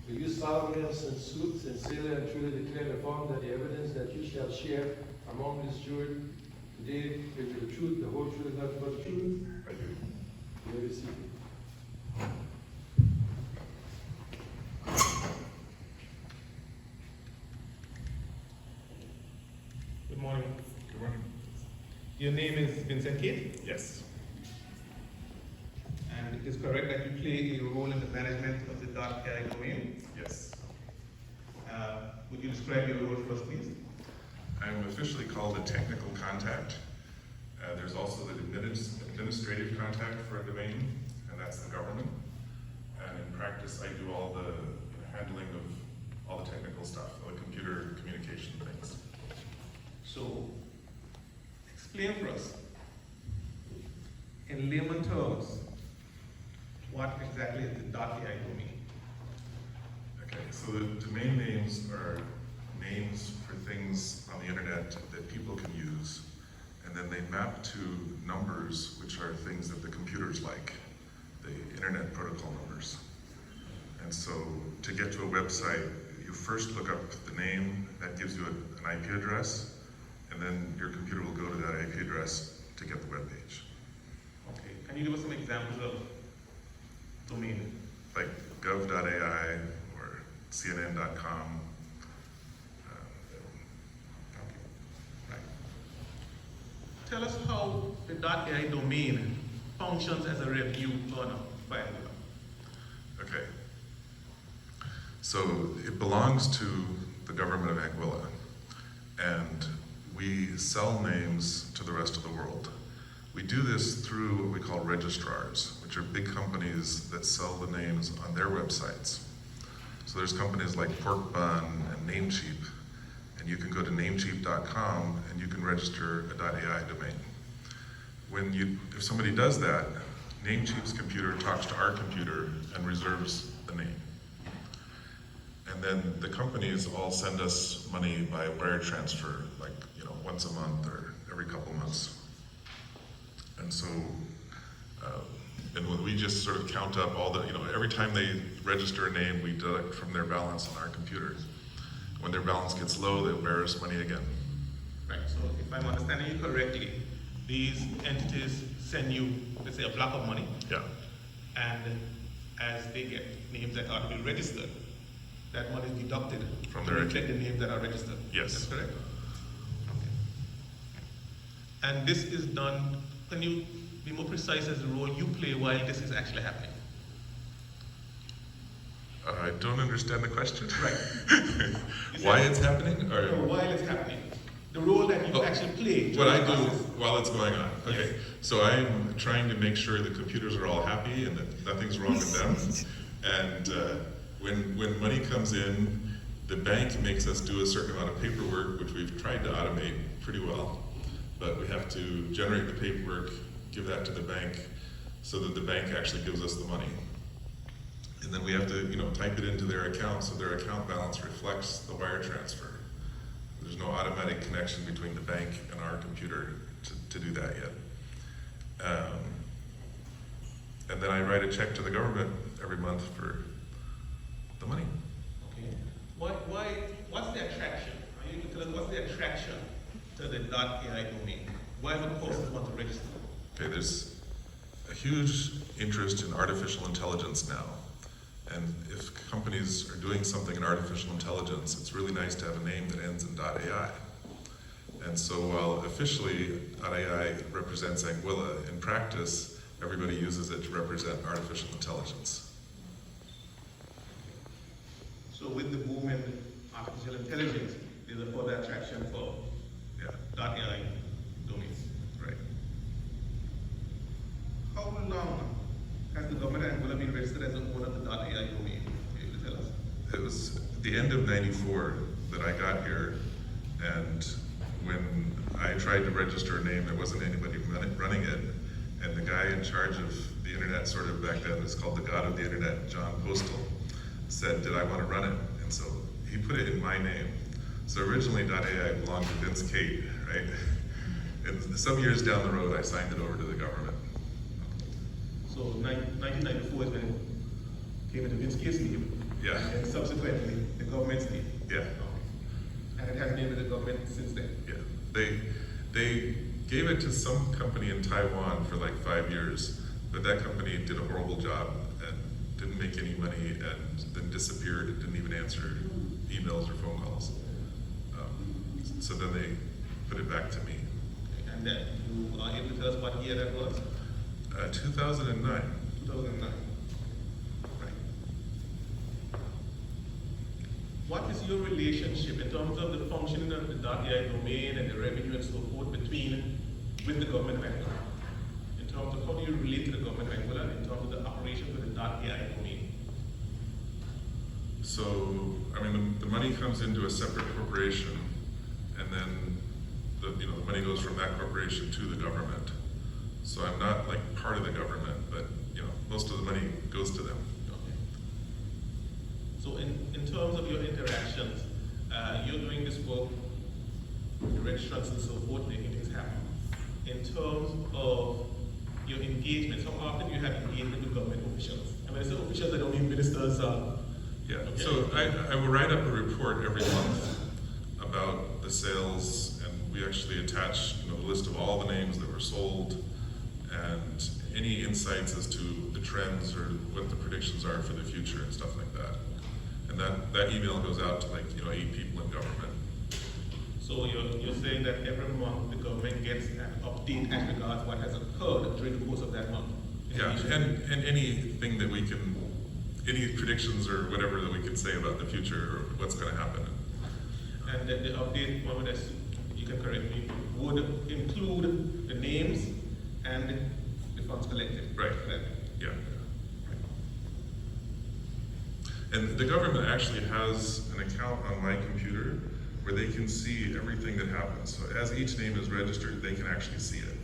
Do you solemnly and sincerely and truly declare and affirm that the evidence that you shall share among this jury today will be the truth, the whole truth, nothing but the truth? I do. You may be seated. Good morning. Good morning. Your name is Vincent Kate, Yes. and it is correct that you play a role in the management of the .ai domain. Yes. Would you describe your role first, please? I'm officially called a technical contact. There's also the administrative contact for a domain, and that's the government. And in practice, I do all the handling of all the technical stuff, all the computer communication things. So, explain for us, in layman terms, what exactly is the .ai domain? Okay, so the domain names are names for things on the internet that people can use, and then they map to numbers, which are things that the computers like, the internet protocol numbers. And so to get to a website, you first look up the name, that gives you an IP address, and then your computer will go to that IP address to get the web page. Okay, can you give us some examples of domain? Like gov.ai or cnn.com. Okay, right. Tell us how the .ai domain functions as a revenue earner by Anguilla. Okay. So it belongs to the Government of Anguilla, and we sell names to the rest of the world. We do this through what we call registrars, which are big companies that sell the names on their websites. So there's companies like Pork Bun and Namecheap, and you can go to namecheap.com and you can register a .ai domain. If somebody does that, Namecheap's computer talks to our computer and reserves the name. And then the companies all send us money by wire transfer, like once a month or every couple months. And so, and we just sort of count up all the, every time they register a name, we deduct from their balance on our computer. When their balance gets low, they'll bear us money again. Right, so if I'm understanding you correctly, these entities send you, let's say, a block of money, Yeah. and as they get names that are to be registered, that money is deducted From to their reflect the names that are registered. Yes. That's correct? Okay. And this is done, can you be more precise as the role you play while this is actually happening? I don't understand the question. Right. Why it's happening? No, Or while it's happening. The role that you Oh, actually play. what I during do the process. while it's going on. Okay, Yes. so I'm trying to make sure the computers are all happy and that nothing's wrong with them. And when money comes in, the bank makes us do a certain amount of paperwork, which we've tried to automate pretty well. But we have to generate the paperwork, give that to the bank, so that the bank actually gives us the money. And then we have to, type it into their account so their account balance reflects the wire transfer. There's no automatic connection between the bank and our computer to do that yet. And then I write a check to the government every month for the money. Okay. What's the attraction? You can tell us what's the attraction to the .ai domain? Why would persons want to register? Okay, there's a huge interest in artificial intelligence now. And if companies are doing something in artificial intelligence, it's really nice to have a name that ends in .ai. And so while officially .ai represents Anguilla, in practice, everybody uses it to represent artificial intelligence. So with the boom in artificial intelligence, there's a further attraction for Yeah, .ai domains. right. How long has the government of Angola been registered as an owner of the .ai domain? Can you tell us? It was the end of '94 that I got here, and when I tried to register a name, there wasn't anybody running it, and the guy in charge of the internet sort of back then was called the god of the internet, John Postal, said, did I want to run it? And so he put it in my name. So originally .ai belonged to Vince Kate, right? And some years down the road, I signed it over to the government. So 1994 is when it came into Vince Case's name. Yeah. And subsequently, the government did. Yeah. Okay. And it has been with the government since then. Yeah, they gave it to some company in Taiwan for like 5 years, but that company did a horrible job and didn't make any money and then disappeared and didn't even answer emails or phone calls. So then they put it back to me. And then you are able to tell us what year that was? 2009. 2009. Right. What is your relationship in terms of the functioning of the .ai domain and the revenue and so forth with the Government of Anguilla? In terms of how do you relate to the Government of Anguilla in terms of the operation of the .ai domain? So, I mean, the money comes into a separate corporation, and then the money goes from that corporation to the government. So I'm not like part of the government, but most of the money goes to them. Okay. So in terms of your interactions, you're doing this work, the registrants and so forth, making things happen. In terms of your engagements, how often you have engagement with government officials? I mean, it's officials that don't mean ministers. Yeah, Okay. so I will write up a report every month about the sales, and we actually attach the list of all the names that were sold and any insights as to the trends or what the predictions are for the future and stuff like that. And that email goes out to 8 people in government. So you're saying that every month the government gets an update as regards what has occurred during the course of that month? Yeah, and anything that we can, any predictions or whatever that we can say about the future or what's going to happen. And the update, you can correct me, would include the names and the funds collected. Right. Correct? Yeah. And the government actually has an account on my computer where they can see everything that happens. So as each name is registered, they can actually see it.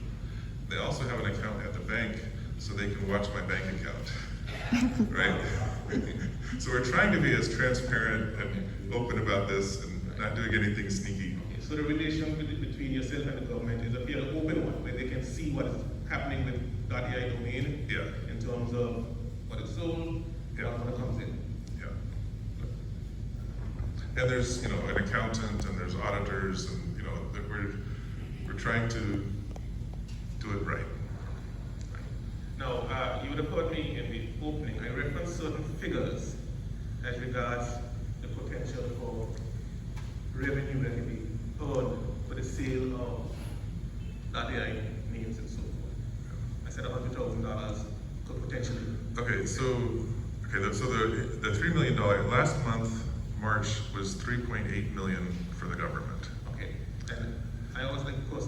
They also have an account at the bank so they can watch my bank account, right? So we're trying to be as transparent and open about this and not doing anything sneaky. Okay, so the relation between yourself and the government is a fairly open one, where they can see what is happening with .ai domain Yeah. in terms of what is sold, Yeah. what comes in. Yeah. And there's, an accountant and there's auditors and, that we're trying to do it right. Now, you would have heard me in the opening, I referenced certain figures as regards the potential for revenue that can be earned for the sale of .ai names and so forth. I said $100,000 could potentially. Okay, so the $3 million, last month, March, was 3.8 million for the government. Okay, and I always like to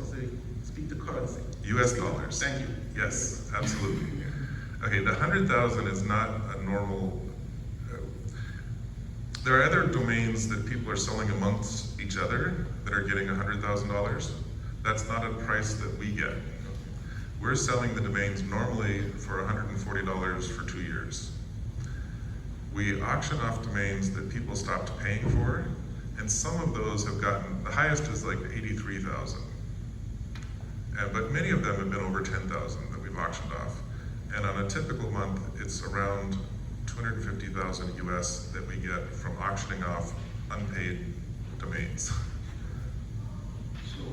speak to currency. US dollars. Thank you. Yes, absolutely. Okay, the 100,000 is not a normal, there are other domains that people are selling amongst each other that are getting $100,000. That's not a price that we get. We're selling the domains normally for $140 for 2 years. We auction off domains that people stopped paying for, and some of those have gotten, the highest is like 83,000. But many of them have been over 10,000 that we've auctioned off. And on a typical month, it's around 250,000 US that we get from auctioning off unpaid domains. So,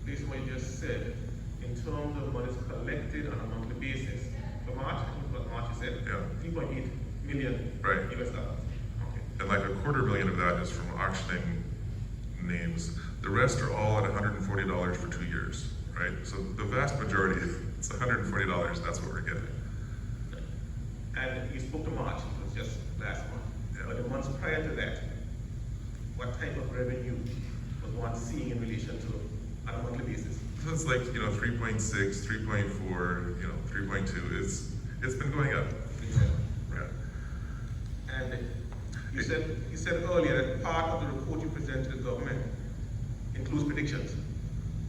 based on what you just said, in terms of what is collected on a monthly basis, for March, I think what March you said, Yeah. 3.8 million Right. US dollars. Okay. And like $250,000 of that is from auctioning names. The rest are all at $140 for 2 years, right? So the vast majority, it's $140, that's what we're getting. And you spoke to March, it was just last month. Yeah. But the months prior to that, what type of revenue was one seeing in relation to on a monthly basis? So it's like, 3.6, 3.4, 3.2, it's been going up. Yeah. And you said earlier that part of the report you present to the government includes predictions.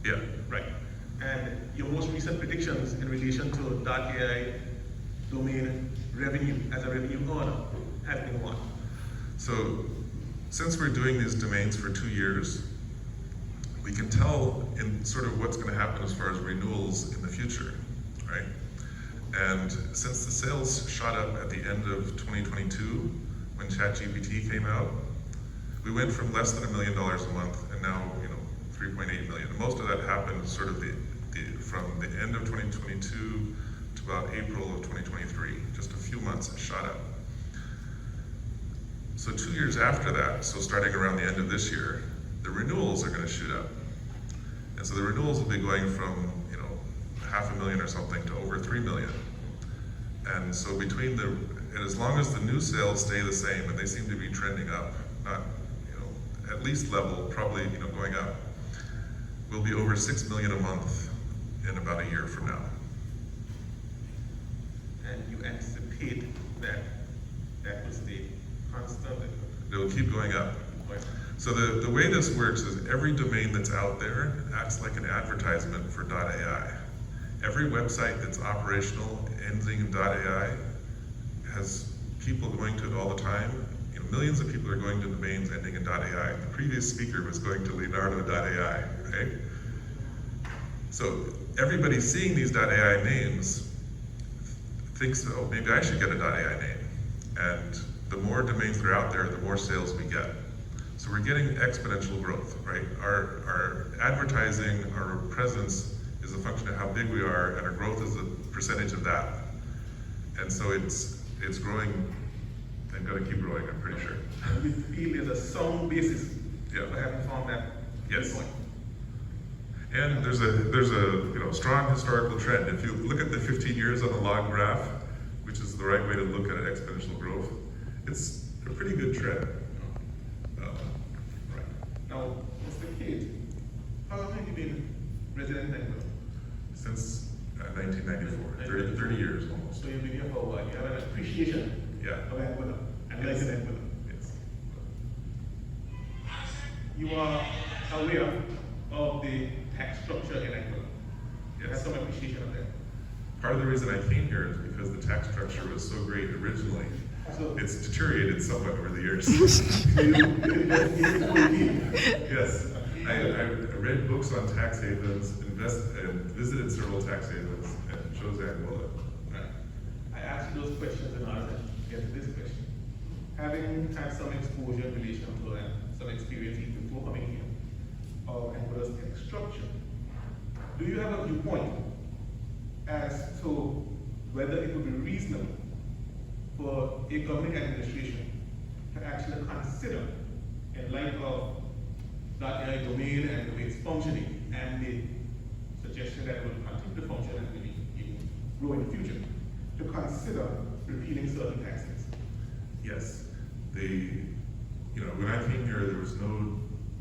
Yeah. Right. And your most recent predictions in relation to .ai domain revenue as a revenue earner has been what? So since we're doing these domains for 2 years, we can tell in sort of what's going to happen as far as renewals in the future, right? And since the sales shot up at the end of 2022, when ChatGPT came out, we went from less than $1 million a month and now, 3.8 million. And most of that happened sort of from the end of 2022 to about April of 2023. Just a few months, it shot up. So 2 years after that, so starting around the end of this year, the renewals are going to shoot up. And so the renewals will be going from, 500,000 or something to over 3 million. And so and as long as the new sales stay the same, and they seem to be trending up, not, at least level, probably, going up, we'll be over 6 million a month in about a year from now. And you anticipate that will stay constant? It'll keep going up. So the way this works is every domain that's out there acts like an advertisement for .ai. Every website that's operational, ending in .ai, has people going to it all the time. Millions of people are going to domains ending in .ai. The previous speaker was going to Leonardo.ai, right? So everybody seeing these .ai names thinks, oh, maybe I should get a .ai name. And the more domains that are out there, the more sales we get. So we're getting exponential growth, right? Our advertising, our presence is a function of how big we are, and our growth is a percentage of that. And so it's growing, and going to keep growing, I'm pretty sure. And we feel there's a sound basis Yeah. for having found that Yes. point. And there's a strong historical trend. If you look at the 15 years on the log graph, which is the right way to look at exponential growth, it's a pretty good trend. Right. Now, Mr. Kate, how long have you been resident in Anguilla? Since 1994, 30 years almost. So you've been here for a while. You have an appreciation Yeah. of Anguilla and life in Anguilla. Yes. You are aware of the tax structure in Anguilla. You have Yes. some appreciation of that. Part of the reason I came here is because the tax structure was so great originally. So It's deteriorated somewhat over the years. Yes, I read books on tax havens, and visited several tax havens, and chose Anguilla. Right. I asked you those questions in order to get to this question. Having had some exposure in relation to and some experience even before coming here of Anguilla's tax structure, do you have a viewpoint as to whether it would be reasonable for a government administration to actually consider, in light of that AI domain and the way it's functioning, and the suggestion that it will continue to function and maybe even grow in the future, to consider repealing certain taxes? Yes, when I came here, there was no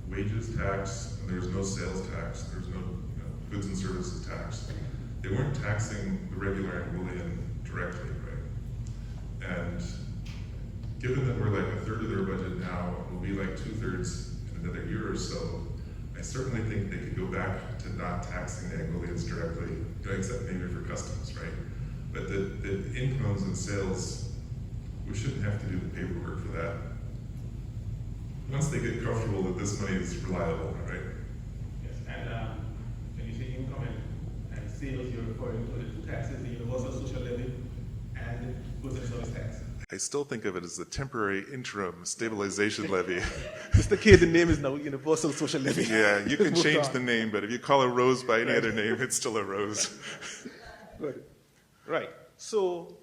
wages tax, and there was no sales tax, there was no goods and services tax. They weren't taxing the regular Anguillian directly, right? And given that we're like a third of their budget now, we'll be like 2/3 in another year or so, I certainly think they could go back to not taxing the Anguillians directly, except maybe for customs, right? But the incomes and sales, we shouldn't have to do the paperwork for that. Once they get comfortable that this money is reliable, right? Yes, and when you say income and sales, you're referring to the two taxes, the universal social levy and goods and service tax. I still think of it as the temporary interim stabilization levy. Mr. K, the name is now Universal Social Levy. Yeah, you can Move change on. the name, but if you call a rose by any other name, it's still a rose. Good. Right. So,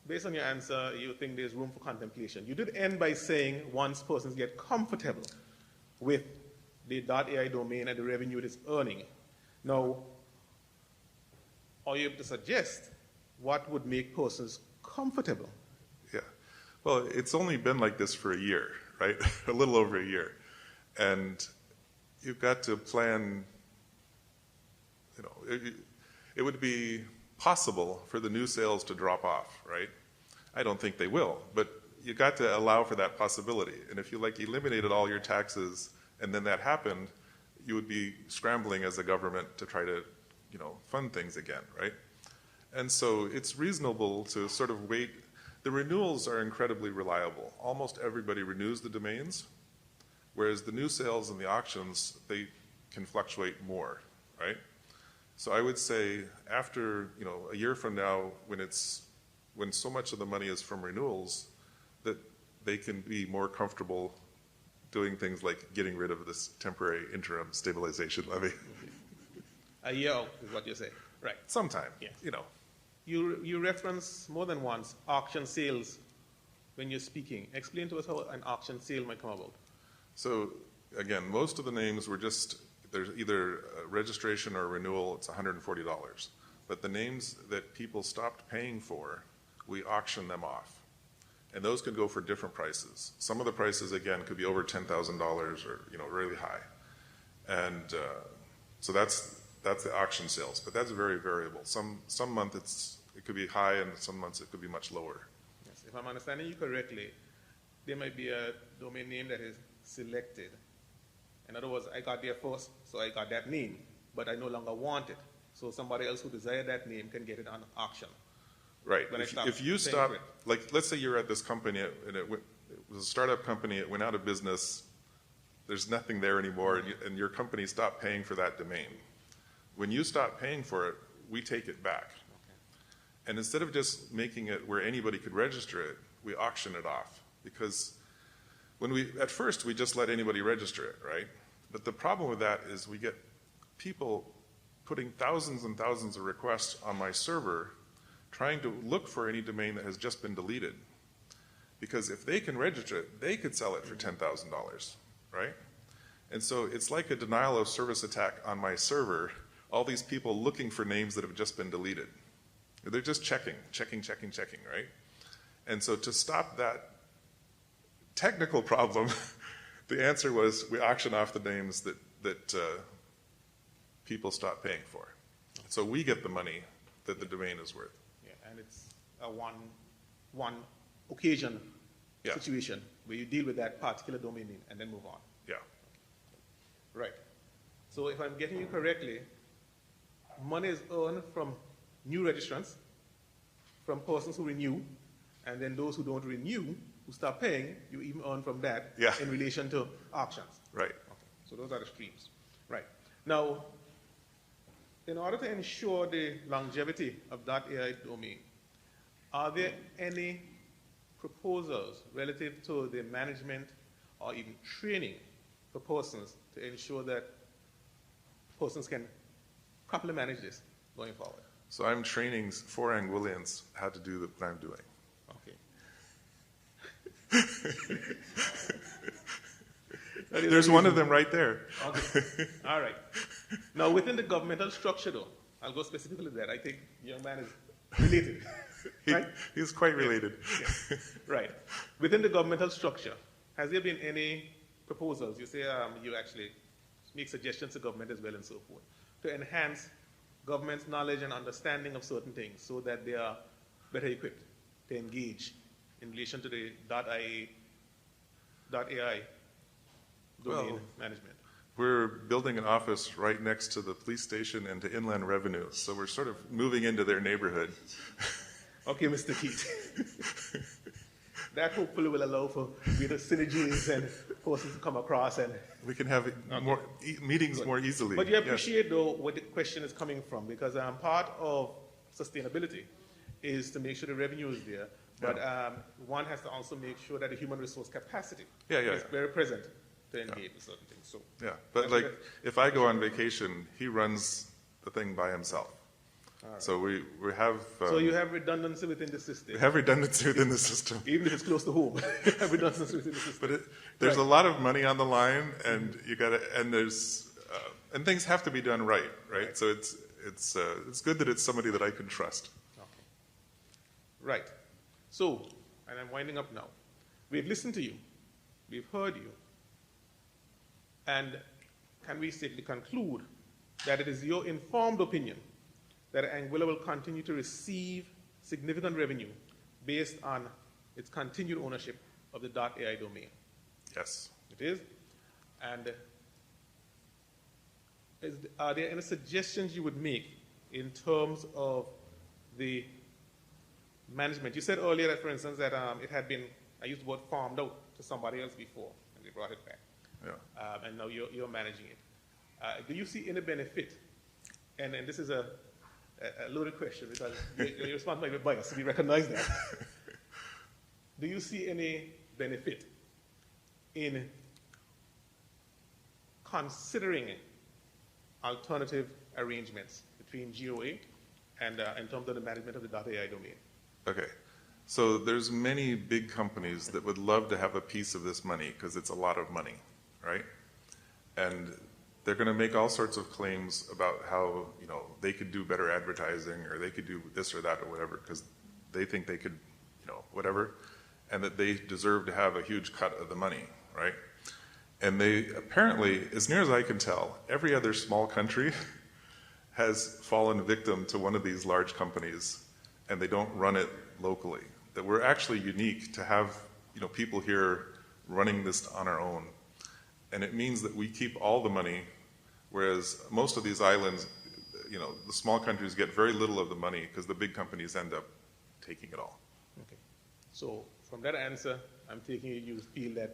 based on your answer, you think there's room for contemplation. You did end by saying once persons get comfortable with the .ai domain and the revenue it is earning. Now, are you able to suggest what would make persons comfortable? Yeah. Well, it's only been like this for a year, right? A little over a year. And you've got to plan, it would be possible for the new sales to drop off, right? I don't think they will, but you got to allow for that possibility. And if you eliminated all your taxes and then that happened, you would be scrambling as a government to try to, fund things again, right? And so it's reasonable to sort of wait. The renewals are incredibly reliable. Almost everybody renews the domains, whereas the new sales and the auctions, they can fluctuate more, right? So I would say after, a year from now, when so much of the money is from renewals, that they can be more comfortable doing things like getting rid of this temporary interim stabilization levy. A year out is what you say. Right. Sometime, Yes. you know. You reference more than once auction sales when you're speaking. Explain to us how an auction sale might come about. So again, most of the names were just, there's either a registration or a renewal, it's $140. But the names that people stopped paying for, we auction them off. And those could go for different prices. Some of the prices, again, could be over $10,000 or, you know, really high. And so that's the auction sales, but that's very variable. Some month it could be high, and some months it could be much lower. Yes. If I'm understanding you correctly, there might be a domain name that is selected. In other words, I got there first, so I got that name, but I no longer want it. So somebody else who desired that name can get it on auction. Right. When If you stop, like, let's say you're at this company and it was a startup company, it went out of business, there's nothing there anymore, and your company stopped paying for that domain. When you stop paying for it, we take it back. Okay. And instead of just making it where anybody could register it, we auction it off. Because at first we just let anybody register it, right? But the problem with that is we get people putting thousands and thousands of requests on my server trying to look for any domain that has just been deleted. Because if they can register it, they could sell it for $10,000, right? And so it's like a denial of service attack on my server, all these people looking for names that have just been deleted. They're just checking, right? And so to stop that technical problem, the answer was we auction off the names that people stop paying for. So we get the money that the domain is worth. Yeah, and it's a one occasion situation where you deal with that particular domain name and then move on. Yeah. Right. So if I'm getting you correctly, money is earned from new registrants, from persons who renew, and then those who don't renew, who start paying, you even earn from that in relation to auctions. Right. Okay. So those are the streams. Right. Now, in order to ensure the longevity of .ai domain, are there any proposals relative to the management or even training for persons to ensure that persons can properly manage this going forward? So I'm training 4 Anguillians how to do what I'm doing. Okay. There's one of them right there. Okay. All right. Now, within the governmental structure, though, I'll go specifically to that. I think young man is related. Right? He's quite related. Yeah. Right. Within the governmental structure, has there been any proposals? You say you actually make suggestions to government as well and so forth to enhance government's knowledge and understanding of certain things so that they are better equipped to engage in relation to the .ai domain management. We're building an office right next to the police station and to Inland Revenue, so we're sort of moving into their neighborhood. Okay, Mr. Keith. That hopefully will allow for greater synergies and forces to come across, and we can have more meetings more easily. But you appreciate, though, where the question is coming from, because part of sustainability is to make sure the revenue is there, but one has to also make sure that the human resource capacity is very present to engage with certain things. So but like if I go on vacation, he runs the thing by himself. Right. So we have. So you have redundancy within the system. We have redundancy within the system. Even if it's close to home, you have redundancy within the system. But there's a lot of money on the line, and and things have to be done right. So it's good that it's somebody that I can trust. Okay. Right. So, and I'm winding up now. We've listened to you. We've heard you. And can we safely conclude that it is your informed opinion that Anguilla will continue to receive significant revenue based on its continued ownership of the .ai domain? Yes. It is? And are there any suggestions you would make in terms of the management? You said earlier that, for instance, that it had been, I used the word farmed out to somebody else before, and they brought it back. Yeah. And now you're managing it. Do you see any benefit? And this is a loaded question because your response might be biased, so we recognize that. Do you see any benefit in considering alternative arrangements between GOA and in terms of the management of the .ai domain? Okay. So there's many big companies that would love to have a piece of this money because it's a lot of money, right? And they're going to make all sorts of claims about how, you know, they could do better advertising or they could do this or that or whatever because they think they could, you know, whatever, and that they deserve to have a huge cut of the money, right? And they apparently, as near as I can tell, every other small country has fallen victim to one of these large companies, and they don't run it locally. That we're actually unique to have, you know, people here running this on our own. And it means that we keep all the money, whereas most of these islands, you know, the small countries get very little of the money because the big companies end up taking it all. Okay. So from that answer, I'm taking it you feel that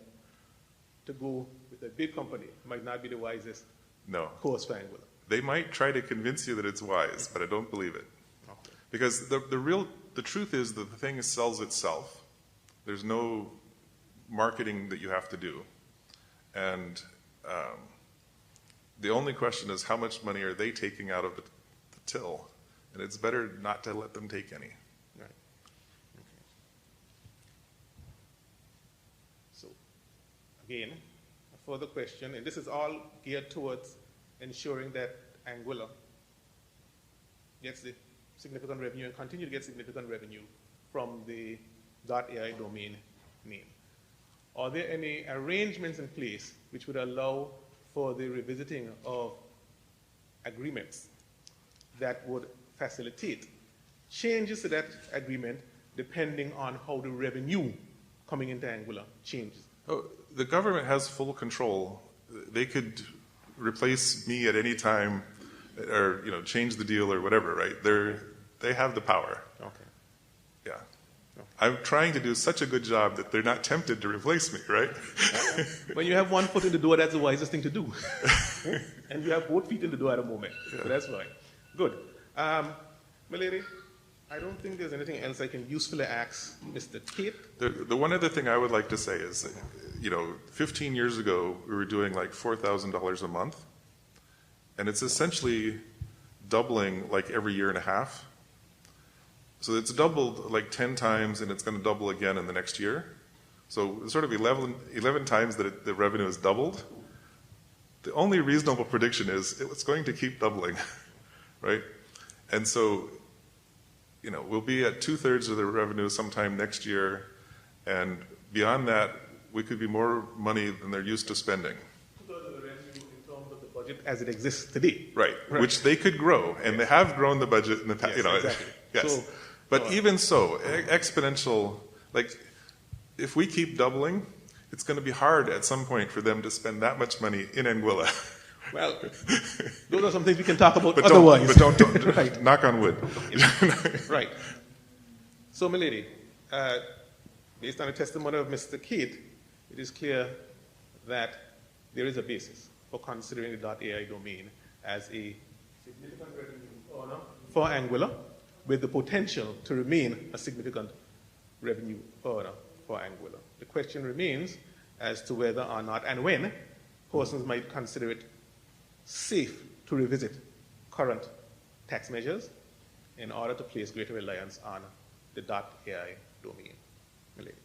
to go with a big company might not be the wisest No. course for Anguilla. They might try to convince you that it's wise, but I don't believe it. Okay. Because the truth is that the thing sells itself. There's no marketing that you have to do. And the only question is how much money are they taking out of the till? And it's better not to let them take any. Right. Okay. So, again, a further question, and this is all geared towards ensuring that Anguilla gets the significant revenue and continue to get significant revenue from the .ai domain name. Are there any arrangements in place which would allow for the revisiting of agreements that would facilitate changes to that agreement depending on how the revenue coming into Anguilla changes? Oh, the government has full control. They could replace me at any time or, you know, change the deal or whatever, right? They have the power. Okay. Yeah. I'm trying to do such a good job that they're not tempted to replace me, right? When you have one foot in the door, that's the wisest thing to do. And you have both feet in the door at the moment. Yeah. So that's fine. Good. My lady, I don't think there's anything else I can usefully ask Mr. Tate. The one other thing I would like to say is, you know, 15 years ago, we were doing like $4,000 a month. And it's essentially doubling like every year and a half. So it's doubled like 10 times, and it's going to double again in the next year. So it's sort of 11 times that the revenue has doubled. The only reasonable prediction is it's going to keep doubling, right? And so, you know, we'll be at 2/3 of the revenue sometime next year, and beyond that, we could be more money than they're used to spending. 2/3 of the revenue in terms of the budget as it exists today. Right, which they could grow, and they have grown the budget in the past. Yes, you know, exactly. yes. So, but even so, exponential, like if we keep doubling, it's going to be hard at some point for them to spend that much money in Anguilla. well, those are some things we can talk about But otherwise. don't Right. knock on wood. Right. So, my lady, based on the testimony of Mr. Kate, it is clear that there is a basis for considering the .ai domain as a significant revenue earner for Anguilla, with the potential to remain a significant revenue earner for Anguilla. The question remains as to whether or not and when persons might consider it safe to revisit current tax measures in order to place greater reliance on the .ai domain. My lady.